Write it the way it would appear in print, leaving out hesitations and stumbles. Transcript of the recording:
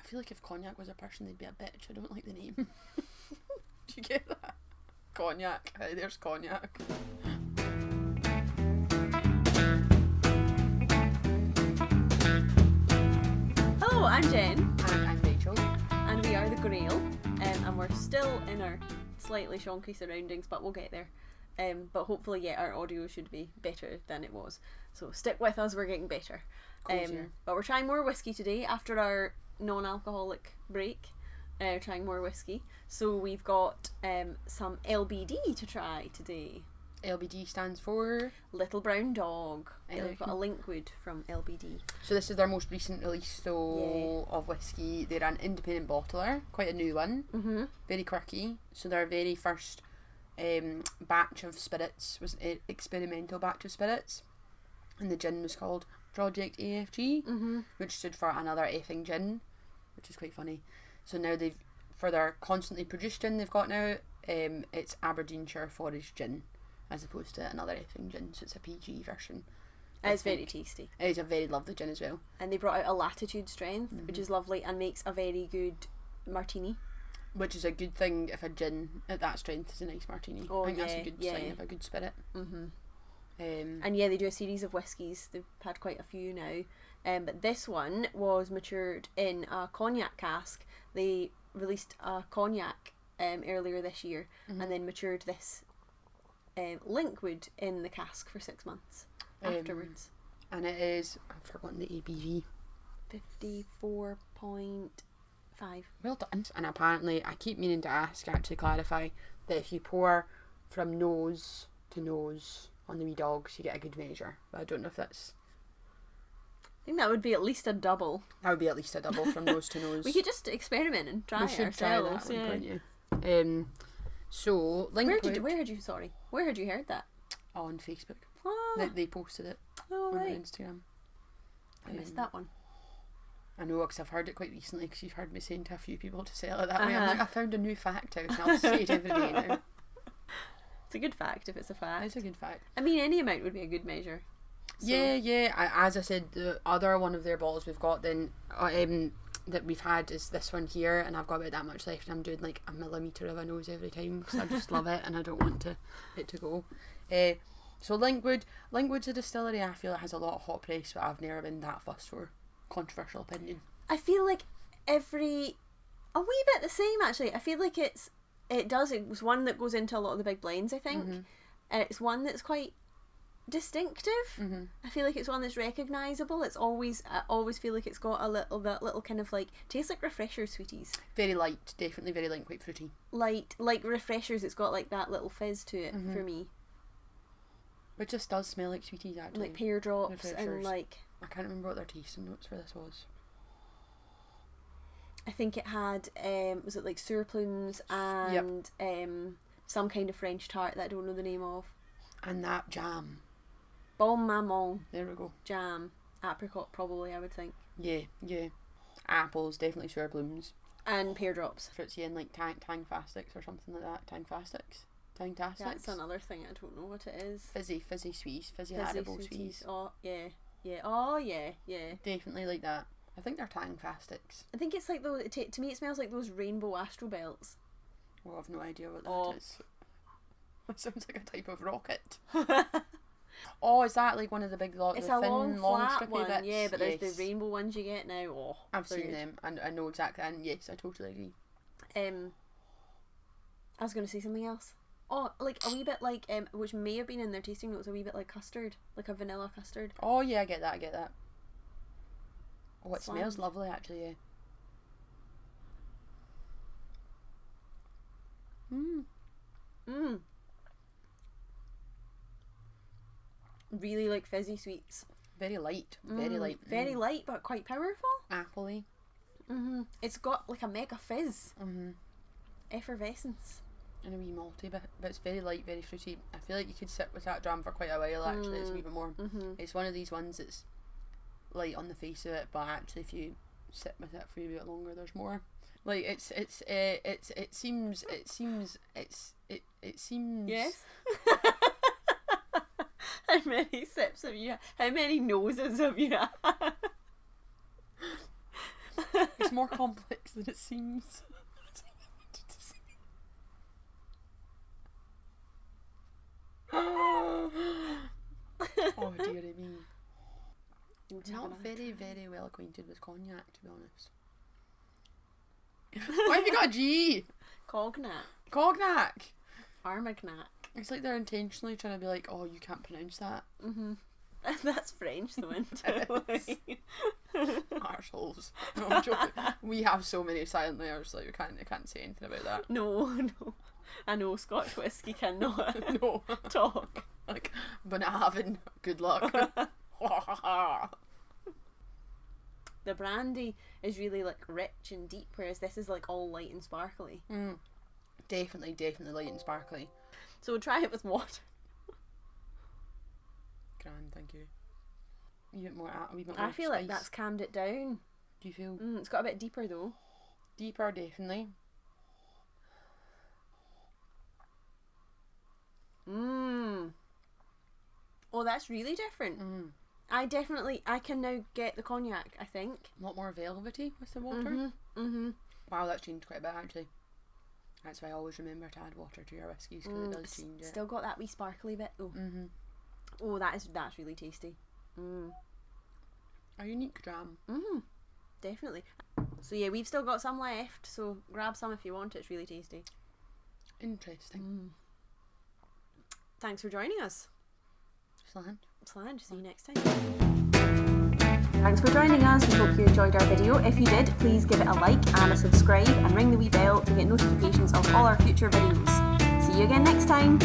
feel like if Cognac was a person, they'd be a bitch. I don't like the name. Do you get that? Cognac. Hey, there's Cognac. Hello, I'm Jen. And I'm Rachel. And we are the Grail. And we're still in our slightly shonky surroundings, but we'll get there. But hopefully, yeah, our audio should be better than it was. So stick with us, we're getting better. But we're trying more whiskey today after our non-alcoholic break. Trying more whiskey. So we've got some LBD to try today. LBD stands for Little Brown Dog. We've got a Linkwood from LBD. So this is their most recent release of whiskey. They're an independent bottler, quite a new one. Mm-hmm. Very quirky. So their very first batch of spirits was an experimental batch of spirits, and the gin was called Project AFG, which stood for Another Effing Gin, which is quite funny. So now for their constantly produced gin they've got now, it's Aberdeenshire Forest Gin as opposed to Another Effing Gin, so it's a PG version. It's very tasty. It is a very lovely gin as well. And they brought out a latitude strength, which is lovely and makes a very good martini. Which is a good thing if a gin at that strength is a nice martini. Oh, I think that's a good sign of a good spirit. Mm-hmm. And yeah, they do a series of whiskies. They've had quite a few now. But this one was matured in a cognac cask. They released a cognac earlier this year and then matured this Linkwood in the cask for 6 months afterwards. And it is, I've forgotten the ABV. 54.5. Well done. And apparently, I keep meaning to actually clarify, that if you pour from nose to nose on the wee dogs, you get a good measure. But I don't know if that's... I think that would be at least a double. That would be at least a double from nose to nose. We could just experiment and try it ourselves. Try that one, couldn't you? So, Linkwood... Where had you heard that? On Facebook. Oh. They posted it on their Instagram. I missed that one. I know, because I've heard it quite recently, because you've heard me saying to a few people to say it that way. I'm like, I found a new fact out and I'll say it every day now. It's a good fact if it's a fact. It's a good fact. I mean, any amount would be a good measure. So. Yeah. As I said, the other one of their bottles we've got then that we've had is this one here, and I've got about that much left, and I'm doing like a millimetre of a nose every time because I just love it and I don't want it to go. So Linkwood's a distillery I feel it has a lot of hot press, but I've never been that fussed for. Controversial opinion. I feel like a wee bit the same actually. I feel like it was one that goes into a lot of the big blends, I think. And it's one that's quite distinctive. I feel like it's one that's recognisable. I always feel like it's got that little kind of like, tastes like refresher sweeties. Very light, definitely very light, quite fruity. Light, like refreshers, it's got like that little fizz to it for me. It just does smell like sweeties actually. Like pear drops refreshers. And like... I can't remember what their tasting notes for this was. I think it had, was it like sour plumes and some kind of French tart that I don't know the name of. And that jam. Bon maman. There we go. Jam. Apricot probably, I would think. Yeah. Apples, definitely sour plumes. And pear drops. Fruitsy and like tangfastics or something like that. Tangfastics? Tangtastics? That's another thing, I don't know what it is. Fizzy sweets. Fizzy Haribo sweets. Oh, yeah. Yeah. Oh, yeah. Definitely like that. I think they're tangfastics. I think it's like those. To me, it smells like those rainbow astro belts. Well, I've no idea what that is. That sounds like a type of rocket. Oh, is that like one of the big it's a thin, long flat strippy one, bits? yeah. But there's the rainbow ones you get now. Oh, I've seen them, and I know exactly. And yes, I totally agree. I was going to say something else. Oh, like a wee bit like, which may have been in their tasting notes, a wee bit like custard, like a vanilla custard. Oh yeah, I get that. Oh, it smells lovely actually, yeah. Really like fizzy sweets. Very light, Very light, but quite powerful. Appley. It's got like a mega fizz. Effervescence. And a wee malty bit, but it's very light, very fruity. I feel like you could sit with that dram for quite a while actually. It's a wee bit more. It's one of these ones that's light on the face of it, but actually if you sit with it for a bit longer, there's more. Like it seems. Yes. How many sips have you had? How many noses have you had? It's more complex than it seems. Oh dearie me. I'm not very, very well acquainted with cognac, to be honest. Why have you got a G? Cognac. Cognac. Armagnac. It's like they're intentionally trying to be like, oh, you can't pronounce that. Mm-hmm. That's French, though, isn't it? Arseholes. No, I'm joking. We have so many silent layers, like I can't say anything about that. No. I know Scotch whisky cannot No. talk. Like, Bunnahabhain, good luck. The brandy is really like rich and deep, whereas this is like all light and sparkly. Definitely light and sparkly. So try it with water. Grand, thank you. A wee bit more I feel spice. like that's calmed it down. Do you feel It's got a bit deeper though. deeper? Definitely. Oh, that's really different. I can now get the cognac, I think. A lot more velvety with the water. Wow, that's changed quite a bit actually. That's why I always remember to add water to your whiskies, because it does change it. Still got that wee sparkly bit though. Oh, that's really tasty. A unique dram. Definitely. So yeah, we've still got some left, so grab some if you want. It's really tasty. Interesting. Thanks for joining us. Slant. See you next time. Thanks for joining us. We hope you enjoyed our video. If you did, please give it a like and a subscribe and ring the wee bell to get notifications of all our future videos. See you again next time.